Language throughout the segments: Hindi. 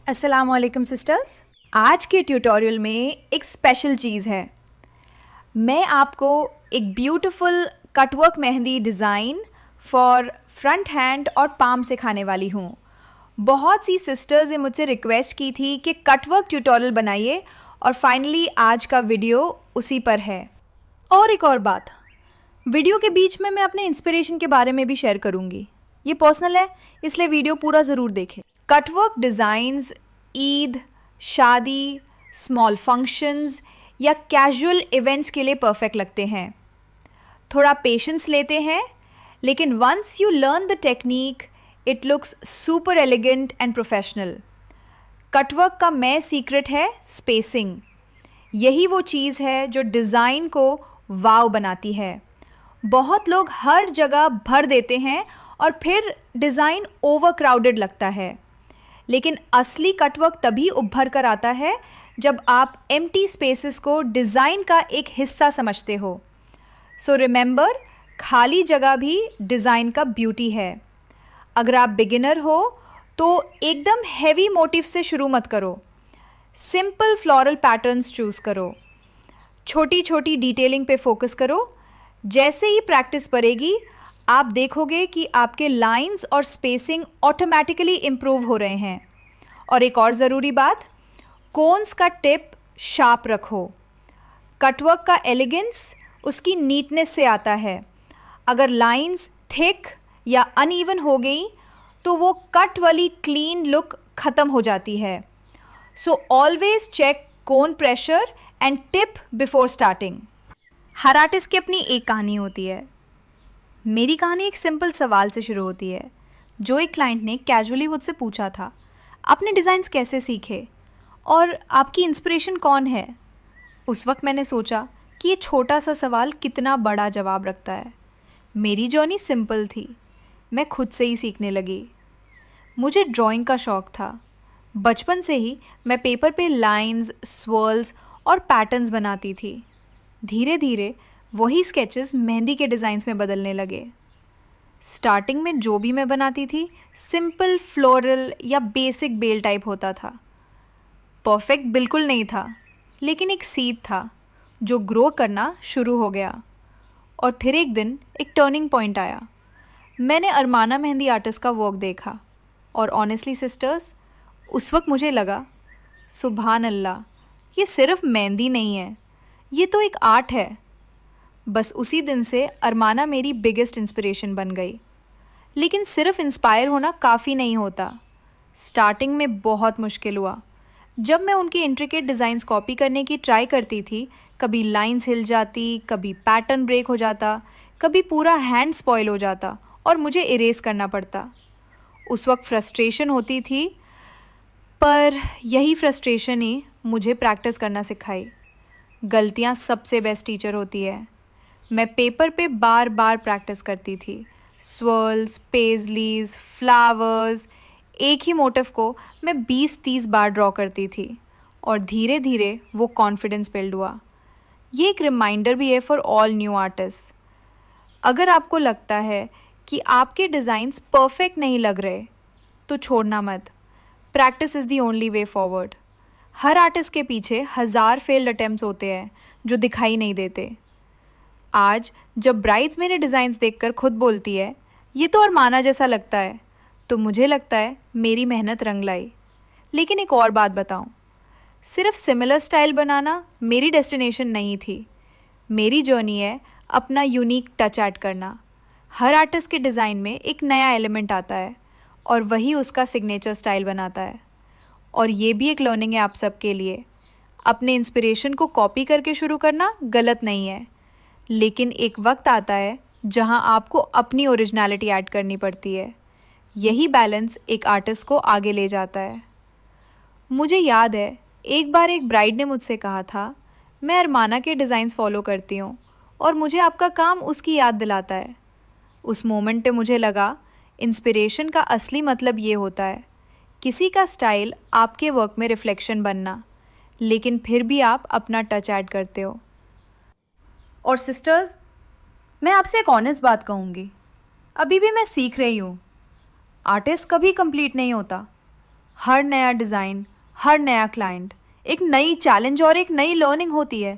अस्सलाम वालेकुम सिस्टर्स। आज के ट्यूटोरियल में एक स्पेशल चीज़ है। मैं आपको एक beautiful cutwork mehndi design for front hand और पाम सिखाने वाली हूँ। बहुत सी सिस्टर्स ने मुझसे रिक्वेस्ट की थी कि कटवर्क ट्यूटोरियल बनाइए और फाइनली आज का वीडियो उसी पर है। और एक और बात, वीडियो के बीच में मैं अपने इंस्पिरेशन के बारे में भी शेयर करूँगी। ये पर्सनल है, इसलिए वीडियो पूरा ज़रूर देखें। कटवर्क डिज़ाइंस ईद, शादी, स्मॉल फंक्शंस या कैजुअल इवेंट्स के लिए परफेक्ट लगते हैं। थोड़ा पेशेंस लेते हैं, लेकिन once you learn the technique it looks super elegant and professional. Cutwork का मेन सीक्रेट है स्पेसिंग। यही वो चीज़ है जो डिज़ाइन को वाव बनाती है। बहुत लोग हर जगह भर देते हैं और फिर डिज़ाइन ओवर क्राउडेड लगता है, लेकिन असली कटवर्क तभी उभर कर आता है जब आप एम्प्टी स्पेसेस को डिज़ाइन का एक हिस्सा समझते हो। सो रिमेंबर, खाली जगह भी डिज़ाइन का ब्यूटी है। अगर आप बिगिनर हो तो एकदम हैवी मोटिव से शुरू मत करो। सिंपल फ्लोरल पैटर्न्स चूज़ करो। छोटी छोटी डिटेलिंग पे फोकस करो। जैसे ही प्रैक्टिस बढ़ेगी आप देखोगे कि आपके लाइंस और स्पेसिंग ऑटोमेटिकली इम्प्रूव हो रहे हैं। और एक और ज़रूरी बात, कोन्स का टिप शार्प रखो। कटवर्क का एलिगेंस उसकी नीटनेस से आता है। अगर लाइंस थिक या अनइवन हो गई तो वो कट वाली क्लीन लुक ख़त्म हो जाती है। So always check cone pressure and tip before starting. हर आर्टिस्ट की अपनी एक कहानी होती है। मेरी कहानी एक सिंपल सवाल से शुरू होती है, जो एक क्लाइंट ने कैजुअली मुझसे पूछा था, आपने डिज़ाइंस कैसे सीखे और आपकी इंस्पिरेशन कौन है। उस वक्त मैंने सोचा कि ये छोटा सा सवाल कितना बड़ा जवाब रखता है। मेरी जर्नी सिंपल थी। मैं खुद से ही सीखने लगी। मुझे ड्राइंग का शौक़ था। बचपन से ही मैं पेपर पे लाइंस, स्वर्ल्स और पैटर्न्स बनाती थी। धीरे धीरे वही स्केचेस मेहंदी के डिज़ाइंस में बदलने लगे। स्टार्टिंग में जो भी मैं बनाती थी सिंपल फ्लोरल या बेसिक बेल टाइप होता था। परफेक्ट बिल्कुल नहीं था, लेकिन एक सीड था जो ग्रो करना शुरू हो गया। और फिर एक दिन एक टर्निंग पॉइंट आया। मैंने अरमाना मेहंदी आर्टिस्ट का वर्क देखा और ऑनेस्टली सिस्टर्स, उस वक्त मुझे लगा, सुभान अल्लाह, ये सिर्फ मेहंदी नहीं है, ये तो एक आर्ट है। बस उसी दिन से अरमाना मेरी बिगेस्ट इंस्पिरेशन बन गई। लेकिन सिर्फ इंस्पायर होना काफ़ी नहीं होता। स्टार्टिंग में बहुत मुश्किल हुआ। जब मैं उनके इंट्रिकेट डिज़ाइंस कॉपी करने की ट्राई करती थी, कभी लाइंस हिल जाती, कभी पैटर्न ब्रेक हो जाता, कभी पूरा हैंड स्पॉइल हो जाता और मुझे इरेज करना पड़ता। उस वक्त फ्रस्ट्रेशन होती थी, पर यही फ्रस्ट्रेशन ही मुझे प्रैक्टिस करना सिखाई। गलतियाँ सबसे बेस्ट टीचर होती है। मैं पेपर पे बार बार प्रैक्टिस करती थी। स्वर्ल्स, पेजलीज, फ्लावर्स, एक ही मोटिव को मैं 20-30 बार ड्रॉ करती थी और धीरे धीरे वो कॉन्फिडेंस बिल्ड हुआ। ये एक रिमाइंडर भी है फॉर ऑल न्यू आर्टिस्ट। अगर आपको लगता है कि आपके डिज़ाइंस परफेक्ट नहीं लग रहे तो छोड़ना मत। Practice is the only way forward. Her artist के पीछे 1000 फेल्ड अटेम्प्ट्स होते हैं जो दिखाई नहीं देते। आज जब ब्राइड्स मेरे डिज़ाइंस देखकर खुद बोलती है, ये तो अरमाना जैसा लगता है, तो मुझे लगता है मेरी मेहनत रंग लाई। लेकिन एक और बात बताऊं, सिर्फ सिमिलर स्टाइल बनाना मेरी डेस्टिनेशन नहीं थी। मेरी जर्नी है अपना यूनिक टच ऐड करना। हर आर्टिस्ट के डिज़ाइन में एक नया एलिमेंट आता है और वही उसका सिग्नेचर स्टाइल बनाता है। और ये भी एक लर्निंग है आप सबके लिए। अपने इंस्पिरेशन को कॉपी करके शुरू करना गलत नहीं है, लेकिन एक वक्त आता है जहां आपको अपनी ओरिजिनलिटी ऐड करनी पड़ती है। यही बैलेंस एक आर्टिस्ट को आगे ले जाता है। मुझे याद है एक बार एक ब्राइड ने मुझसे कहा था, मैं अरमाना के डिज़ाइंस फॉलो करती हूँ और मुझे आपका काम उसकी याद दिलाता है। उस मोमेंट पे मुझे लगा, इंस्पिरेशन का असली मतलब ये होता है, किसी का स्टाइल आपके वर्क में रिफ्लेक्शन बनना, लेकिन फिर भी आप अपना टच ऐड करते हो। और सिस्टर्स, मैं आपसे एक ऑनेस्ट बात कहूँगी, अभी भी मैं सीख रही हूँ। आर्टिस्ट कभी कंप्लीट नहीं होता। हर नया डिज़ाइन, हर नया क्लाइंट एक नई चैलेंज और एक नई लर्निंग होती है,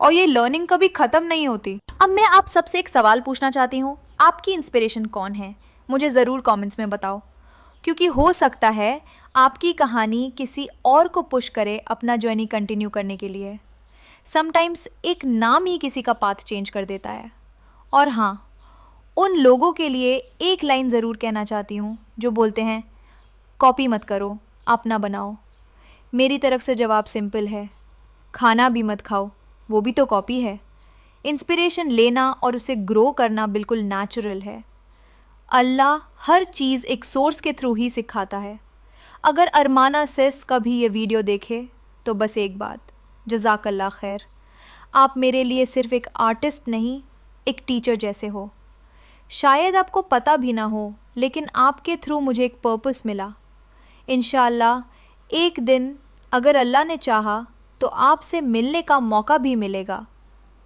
और ये लर्निंग कभी ख़त्म नहीं होती। अब मैं आप सबसे एक सवाल पूछना चाहती हूँ, आपकी इंस्पिरेशन कौन है? मुझे ज़रूर कमेंट्स में बताओ, क्योंकि हो सकता है आपकी कहानी किसी और को पुश करे अपना जर्नी कंटिन्यू करने के लिए। समटाइम्स एक नाम ही किसी का पाथ चेंज कर देता है। और हाँ, उन लोगों के लिए एक लाइन ज़रूर कहना चाहती हूँ जो बोलते हैं कॉपी मत करो, अपना बनाओ। मेरी तरफ से जवाब सिंपल है, खाना भी मत खाओ, वो भी तो कॉपी है। इंस्पिरेशन लेना और उसे ग्रो करना बिल्कुल नेचुरल है। अल्लाह हर चीज़ एक सोर्स के थ्रू ही सिखाता है। अगर अरमाना सिस कभी ये वीडियो देखे तो बस एक बात, जज़ाकल्लाह खैर। आप मेरे लिए सिर्फ़ एक आर्टिस्ट नहीं, एक टीचर जैसे हो। शायद आपको पता भी ना हो, लेकिन आपके थ्रू मुझे एक पर्पस मिला। इंशाअल्लाह एक दिन अगर अल्लाह ने चाहा तो आपसे मिलने का मौका भी मिलेगा।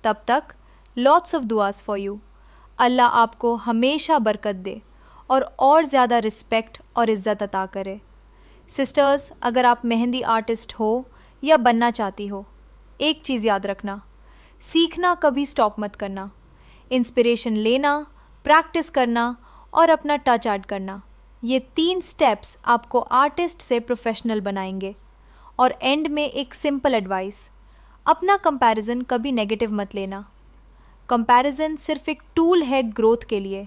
तब तक लॉट्स ऑफ दुआस फॉर यू। अल्लाह आपको हमेशा बरकत दे और ज़्यादा रिस्पेक्ट और इज़्ज़त अता करे। सिस्टर्स, अगर आप मेहंदी आर्टिस्ट हो या बनना चाहती हो, एक चीज़ याद रखना, सीखना कभी स्टॉप मत करना। इंस्पिरेशन लेना, प्रैक्टिस करना और अपना टच ऐड करना, ये 3 स्टेप्स आपको आर्टिस्ट से प्रोफेशनल बनाएंगे। और एंड में एक सिंपल एडवाइस, अपना कंपैरिजन कभी नेगेटिव मत लेना। कंपैरिजन सिर्फ एक टूल है ग्रोथ के लिए।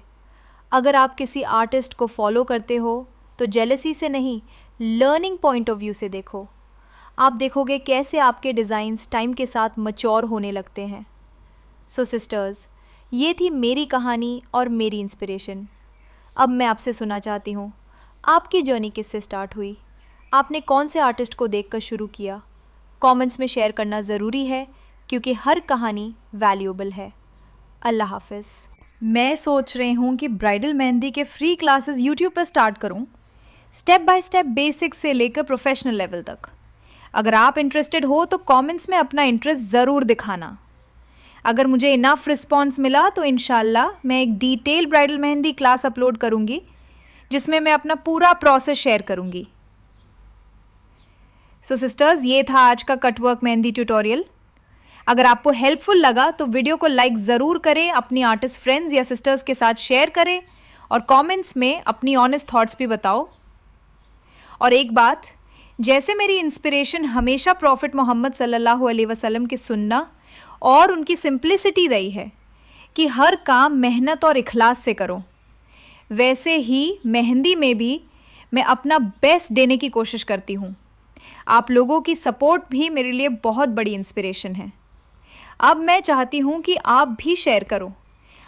अगर आप किसी आर्टिस्ट को फॉलो करते हो तो जेलसी से नहीं, लर्निंग पॉइंट ऑफ व्यू से देखो। आप देखोगे कैसे आपके डिज़ाइंस टाइम के साथ मैच्योर होने लगते हैं। सो सिस्टर्स, ये थी मेरी कहानी और मेरी इंस्पिरेशन। अब मैं आपसे सुनना चाहती हूँ, आपकी जर्नी किससे स्टार्ट हुई? आपने कौन से आर्टिस्ट को देखकर शुरू किया? कमेंट्स में शेयर करना ज़रूरी है, क्योंकि हर कहानी वैल्यूएबल है। अल्लाह हाफ़िज़। मैं सोच रही हूँ कि ब्राइडल मेहंदी के फ्री क्लासेस यूट्यूब पर स्टार्ट करूँ, स्टेप बाय स्टेप, बेसिक्स से लेकर प्रोफेशनल लेवल तक। अगर आप इंटरेस्टेड हो तो कमेंट्स में अपना इंटरेस्ट ज़रूर दिखाना। अगर मुझे इनफ रिस्पॉन्स मिला तो इंशाल्लाह मैं एक detail bridal mehndi class upload करूँगी, जिसमें मैं अपना पूरा प्रोसेस शेयर करूँगी। सो सिस्टर्स, ये था आज का कटवर्क मेहंदी ट्यूटोरियल। अगर आपको हेल्पफुल लगा तो वीडियो को लाइक ज़रूर करें, अपनी आर्टिस्ट फ्रेंड्स या सिस्टर्स के साथ शेयर करें और कमेंट्स में अपनी ऑनेस्ट थॉट्स भी बताओ। और एक बात, जैसे मेरी इंस्पिरेशन हमेशा प्रॉफिट मोहम्मद सल्लल्लाहु अलैहि वसल्लम की सुन्ना और उनकी सिंप्लिसिटी रही है कि हर काम मेहनत और इखलास से करो, वैसे ही मेहंदी में भी मैं अपना बेस्ट देने की कोशिश करती हूँ। आप लोगों की सपोर्ट भी मेरे लिए बहुत बड़ी इंस्पिरेशन है। अब मैं चाहती हूँ कि आप भी शेयर करो,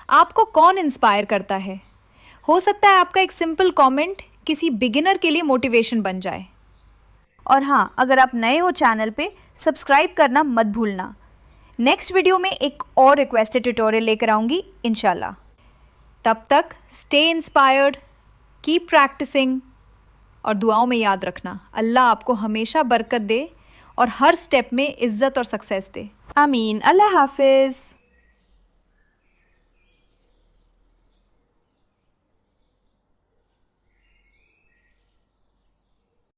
आपको कौन इंस्पायर करता है। हो सकता है आपका एक सिंपल कमेंट किसी बिगिनर के लिए मोटिवेशन बन जाए। और हाँ, अगर आप नए हो चैनल पे, सब्सक्राइब करना मत भूलना। नेक्स्ट वीडियो में एक और रिक्वेस्टेड ट्यूटोरियल लेकर आऊँगी इंशाल्लाह। तब तक स्टे इंस्पायर्ड, कीप प्रैक्टिसिंग और दुआओं में याद रखना, अल्लाह आपको हमेशा बरकत दे और हर स्टेप में इज़्ज़त और सक्सेस दे। आमीन। अल्लाह हाफिज़।